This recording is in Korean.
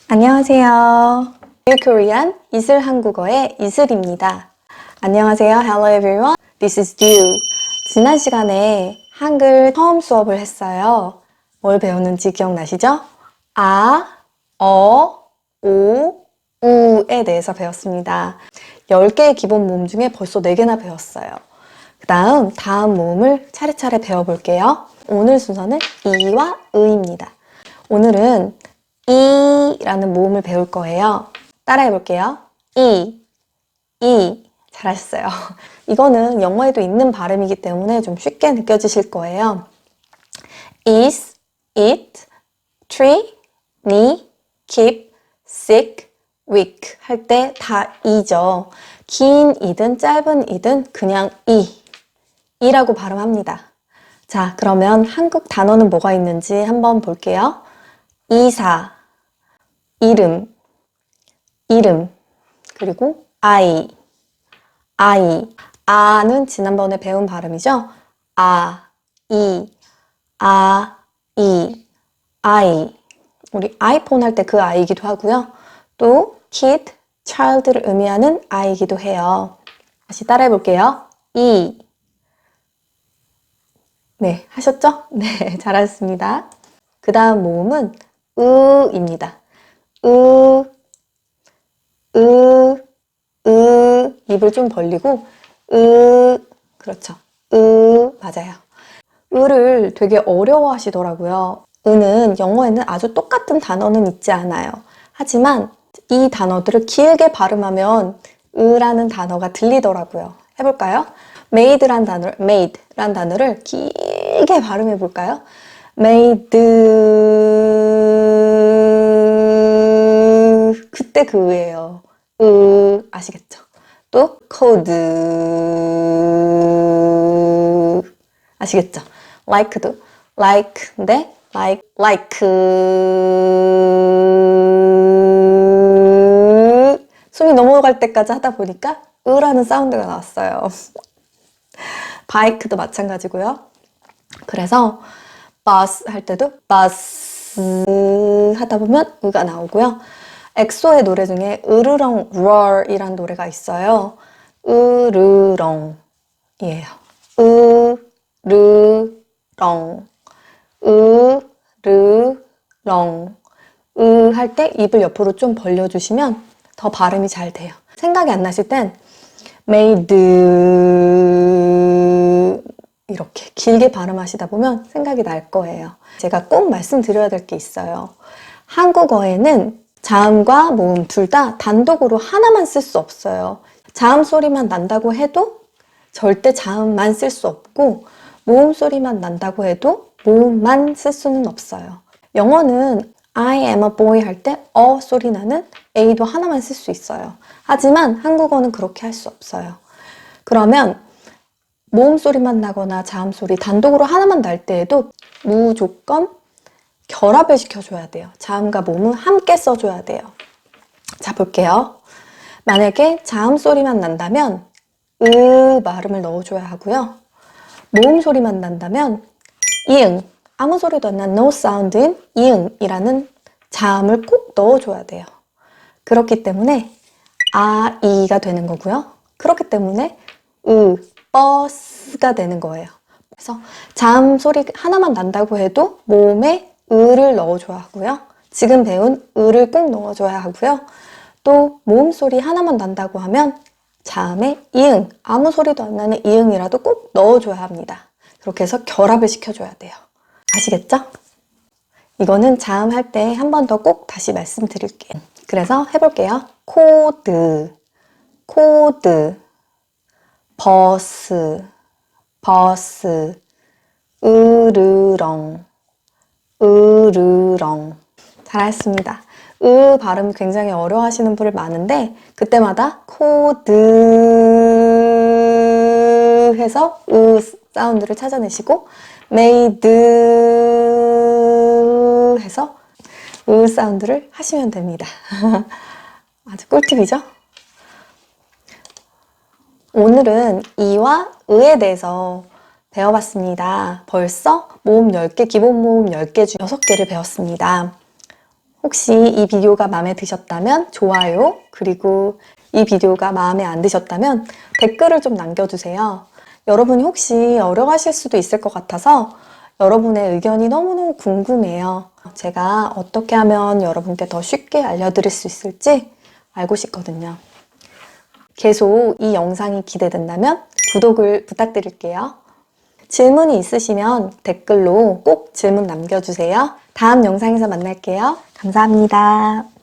안녕하세요. 뉴코리안 이슬 한국어의 이슬입니다. 안녕하세요. Hello everyone. This is Du. 지난 시간에 한글 처음 수업을 했어요. 뭘 배웠는지 기억나시죠? 아, 어, 오, 우에 대해서 배웠습니다. 10개의 기본 모음 중에 벌써 4개나 배웠어요. 다음 모음을 차례차례 배워볼게요. 오늘 순서는 이와 의입니다. 오늘은 이라는 모음을 배울 거예요. 따라해 볼게요. 이. 잘하셨어요. 이거는 영어에도 있는 발음이기 때문에 좀 쉽게 느껴지실 거예요. is, it, tree, knee, keep, sick, weak 할 때 다 이죠. 긴 이든 짧은 이든 그냥 이라고 발음합니다. 자, 그러면 한국 단어는 뭐가 있는지 한번 볼게요. 이사, 이름, 그리고 아이. 아는 지난번에 배운 발음이죠? 아이. 우리 아이폰 할 때 그 아이기도 하고요. 또 kid, child를 의미하는 아이기도 해요. 다시 따라해 볼게요. 네, 하셨죠? 네, 잘하셨습니다. 그 다음 모음은 으입니다. 입을 좀 벌리고 그렇죠. 맞아요. 으를 되게 어려워하시더라고요. 으는 영어에는 아주 똑같은 단어는 있지 않아요. 하지만 이 단어들을 길게 발음하면 으라는 단어가 들리더라고요. 해볼까요? made란 단어를 길게 발음해 볼까요? made. 그때 그 으예요. 아시겠죠? 또 code. 아시겠죠? like도 like인데 like 숨이 넘어갈 때까지 하다 보니까 으라는 사운드가 나왔어요. 바이크도 마찬가지고요. 그래서 bus 할 때도 bus 하다 보면 으가 나오고요. 엑소의 노래 중에 으르렁 roar이라는 노래가 있어요. 으르렁이에요. 으르렁 할 때 입을 옆으로 좀 벌려주시면 더 발음이 잘 돼요. 생각이 안 나실 땐 made 이렇게 길게 발음하시다 보면 생각이 날 거예요. 제가 꼭 말씀드려야 될 게 있어요. 한국어에는 자음과 모음 둘 다 단독으로 하나만 쓸 수 없어요. 자음 소리만 난다고 해도 절대 자음만 쓸 수 없고 모음 소리만 난다고 해도 모음만 쓸 수는 없어요. 영어는 I am a boy 할 때 소리 나는 A도 하나만 쓸 수 있어요. 하지만 한국어는 그렇게 할 수 없어요. 그러면 모음 소리만 나거나 자음 소리 단독으로 하나만 날 때에도 무조건 결합을 시켜줘야 돼요. 자음과 모음은 함께 써줘야 돼요. 자, 볼게요. 만약에 자음 소리만 난다면 발음을 넣어줘야 하고요. 모음 소리만 난다면 이응, 아무 소리도 안 난 no sound인 이응이라는 자음을 꼭 넣어줘야 돼요. 그렇기 때문에 이가 되는 거고요. 그렇기 때문에 버스가 되는 거예요. 그래서 자음 소리 하나만 난다고 해도 모음에 을을 넣어줘야 하고요. 지금 배운 을을 꼭 넣어줘야 하고요. 또 모음 소리 하나만 난다고 하면 자음에 이응, 아무 소리도 안 나는 이응이라도 꼭 넣어줘야 합니다. 그렇게 해서 결합을 시켜줘야 돼요. 아시겠죠? 이거는 자음 할 때 한 번 더 꼭 다시 말씀드릴게요. 그래서 해볼게요. 코드, 버스, 으르렁. 잘하셨습니다. 발음 굉장히 어려워하시는 분들 많은데 그때마다 코드 해서 사운드를 찾아내시고 메이드 해서 사운드를 하시면 됩니다. 아주 꿀팁이죠? 오늘은 이와 의에 대해서 배워봤습니다. 벌써 모음 10개, 기본 모음 10개 중 6개를 배웠습니다. 혹시 이 비디오가 마음에 드셨다면 좋아요, 그리고 이 비디오가 마음에 안 드셨다면 댓글을 좀 남겨주세요. 여러분이 혹시 어려워하실 수도 있을 것 같아서 여러분의 의견이 너무너무 궁금해요. 제가 어떻게 하면 여러분께 더 쉽게 알려드릴 수 있을지 알고 싶거든요. 계속 이 영상이 기대된다면 구독을 부탁드릴게요. 질문이 있으시면 댓글로 꼭 질문 남겨주세요. 다음 영상에서 만날게요. 감사합니다.